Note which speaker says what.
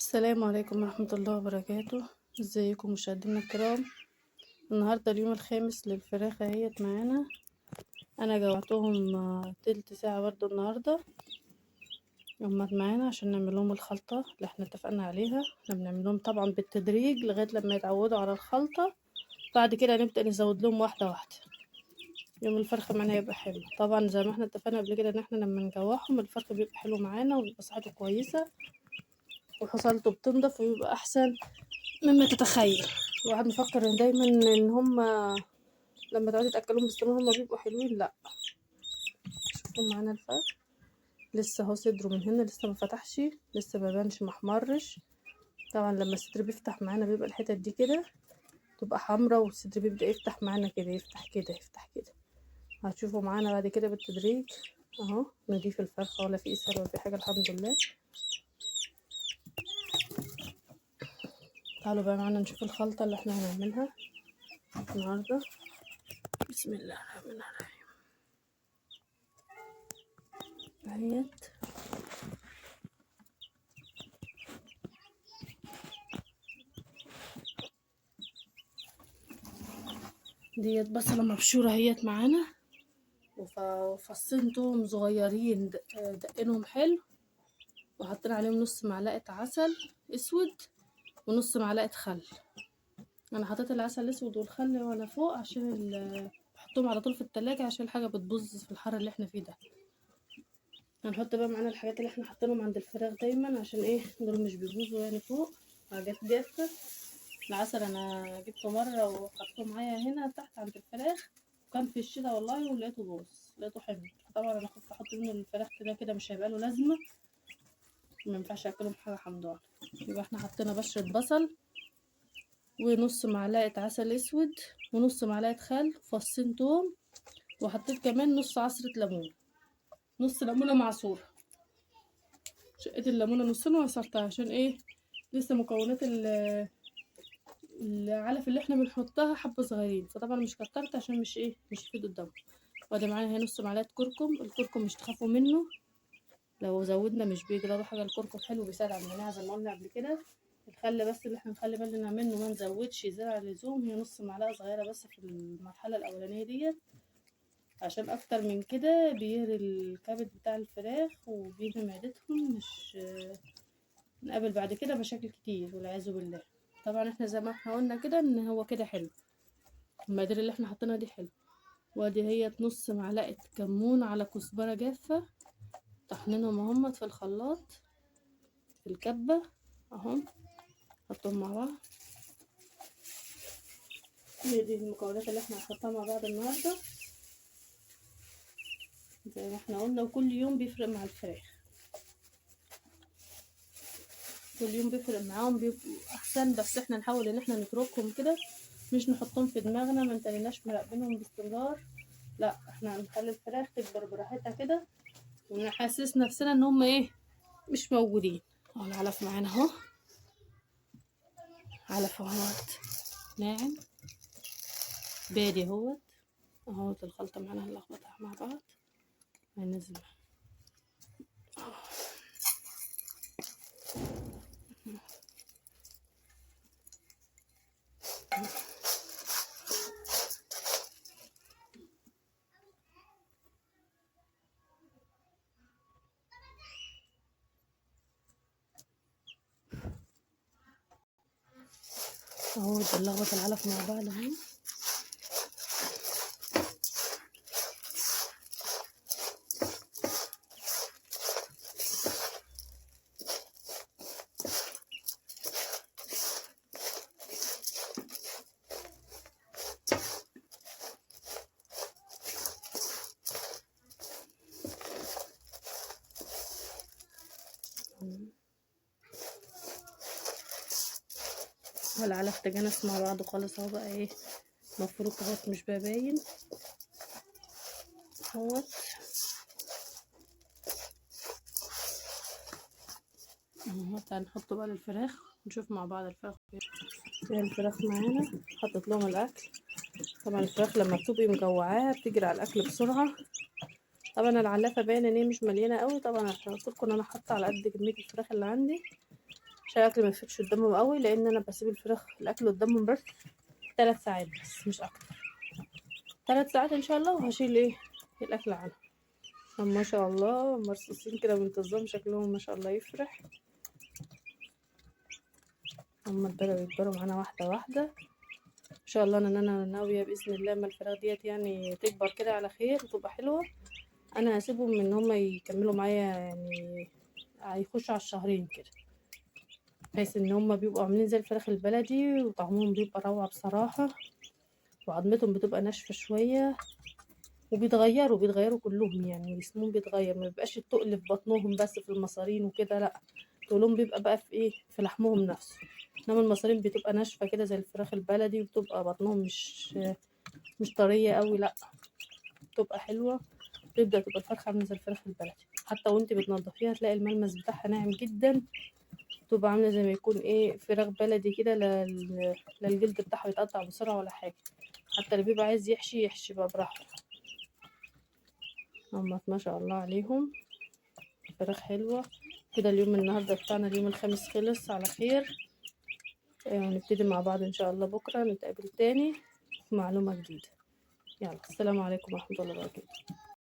Speaker 1: السلام عليكم ورحمة الله وبركاته. ازيكم مشاهدينا الكرام؟ النهاردة اليوم الخامس للفراخ اهيت معانا. انا جوعتهم تلت ساعة برضو النهاردة هما معانا عشان نعمل لهم الخلطة اللي احنا اتفقنا عليها. احنا بنعمل لهم طبعا بالتدريج لغاية لما يتعودوا على الخلطة، بعد كده نبدأ نزود لهم واحدة واحدة. يوم الفرخ معانا هيبقى حلو طبعا زي ما احنا اتفقنا قبل كده ان احنا لما نجوعهم الفرخ بيبقى حلو معانا وبيبقى صحته كويسة وحصلته بتنضف ويبقى احسن مما تتخيل. الواحد مفكر ان دايما ان هما لما تقعدي تاكلهم باستمرار هما بيبقوا حلوين، لا. شوفوا معانا الفرق لسه اهو صدره من هنا لسه ما فتحش، لسه ما بانش ما احمرش. طبعا لما الصدر بيفتح معانا بيبقى الحتت دي كده تبقى حمرا، والصدر بيبدا يفتح معانا كده، يفتح كده يفتح كده. هتشوفوا معانا بعد كده بالتدريج اهو. نضيف الفرخه ولا في اسهال ولا في حاجه، الحمد لله. تعالوا بقى معانا نشوف الخلطه اللي احنا هنعملها النهارده. بسم الله الرحمن الرحيم. اهيت ديت بصلة مبشورة اهيت معانا، وفصين توم صغيرين دقنهم حلو، وحطينا عليهم نص معلقة عسل اسود ونص معلقة خل. انا حطيت العسل الاسود والخل وانا فوق عشان بحطهم على طول في التلاجة عشان الحاجة بتبوظ في الحر اللي احنا فيه ده. هنحط بقى معانا الحاجات اللي احنا حاطينهم عند الفراخ دايما عشان ايه دول مش بيبوظوا يعني فوق، حاجات جافة. العسل انا جبته مرة وحطيته معايا هنا تحت عند الفراخ، وكان في الشتا والله ولقيته باظ، لقيته حلو. طبعا انا كنت احط منه الفراخ كده كده مش هيبقى له لازمة، ما ينفعش اكلهم حاجة حمضانة. يبقى احنا حطينا بشرة بصل ونص معلقة عسل اسود ونص معلقة خل وفصين توم، وحطيت كمان نص عصرة ليمون، نص ليمونة معصورة. شقيت الليمونة نصين وعصرتها عشان ايه لسه مكونات العلف اللي احنا بنحطها حبة صغيرين، فطبعا مش كترت عشان مش ايه مش يفيد الدم. وادي معانا هي نص معلقة كركم. الكركم مش تخافوا منه، لو زودنا مش بيجرى حاجة. الكركم حلو بيساعد على المناعة زي ما قلنا قبل كده. الخل بس اللي احنا نخلي بالنا منه ما نزودش زيادة عن اللزوم، هي نص معلقة صغيرة بس في المرحلة الأولانية ديت، عشان أكتر من كده بيهري الكبد بتاع الفراخ وبيهري معدتهم، مش نقابل بعد كده مشاكل كتير والعياذ بالله. طبعا احنا زي ما احنا قلنا كده ان هو كده حلو، المقادير اللي احنا حطيناها دي حلو. وادي هي نص معلقة كمون على كزبرة جافة، طحنينهم اهمت في الخلاط في الكبة اهم، نحطهم مع بعض. دي المكونات اللي احنا هنحطها مع بعض النهاردة زي ما احنا قلنا، وكل يوم بيفرق مع الفراخ، كل يوم بيفرق معاهم بيبقوا احسن. بس احنا نحاول ان احنا نتركهم كده، مش نحطهم في دماغنا، ما نتنيناش مراقبينهم باستمرار، لا. احنا هنخلي الفراخ تكبر براحتها كده ونحسس نفسنا ان هم ايه مش موجودين. اهو العلف معانا اهو، علف اهوت ناعم بادي اهوت. اهوت الخلطة معانا هنلخبطها مع بعض. هننزل اهو بنلخبط العلف مع بعض اهو. والعلف تجانس مع بعض خالص اهو، بقى ايه مفروض اهوت مش باين اهوت اهوت. هنحطه بقى للفراخ نشوف مع بعض الفراخ. هي الفراخ معانا حطيت لهم الاكل. طبعا الفراخ لما بتبقي مجوعاها بتجري على الاكل بسرعه. طبعا العلافه باينه ان هي مش مليانه قوي، طبعا عشان قلت لكم انا حاطه على قد كميه الفراخ اللي عندي. عشان الاكل ما يفيدش قدامهم قوي، لان انا بسيب الفراخ الاكل قدامهم بس 3 ساعات بس مش اكتر. 3 ساعات ان شاء الله، وهشيل الاكل عنهم. ما شاء الله مرصوصين كده بانتظام، شكلهم ما شاء الله يفرح. هما اتبدأوا يكبروا معانا واحدة واحدة ان شاء الله. انا ناوية باذن الله اما الفراخ ديت يعني تكبر كده على خير وتبقى حلوة، انا هسيبهم ان هما يكملوا معايا يعني، هيخشوا على الشهرين كده، بحيث ان هما بيبقوا عاملين زي الفراخ البلدي وطعمهم بيبقى روعة بصراحة، وعظمتهم بتبقى ناشفة شوية، وبيتغيروا كلهم يعني، جسمهم بيتغير، ما بيبقاش التقل في بطنهم بس في المصارين وكده، لا تقولهم بيبقى بقى في في لحمهم نفسه. انما المصارين بتبقى ناشفة كده زي الفراخ البلدي، وبتبقى بطنهم مش طرية قوي، لا بتبقى حلوة. تبدأ تبقى الفرخة عاملة زي الفراخ البلدي، حتى وانت بتنضفيها تلاقي الملمس بتاعها ناعم جدا، تبقى عاملة زي ما يكون فراخ بلدي كده، لا الجلد بتاعها يتقطع بسرعة ولا حاجة، حتى اللي بيبقى عايز يحشي بقى براحته. هما ما شاء الله عليهم فراخ حلوة كده. اليوم النهاردة بتاعنا اليوم الخامس خلص على خير، نبتدي مع بعض ان شاء الله بكرة نتقابل تاني في معلومة جديدة. يلا السلام عليكم ورحمة الله وبركاته.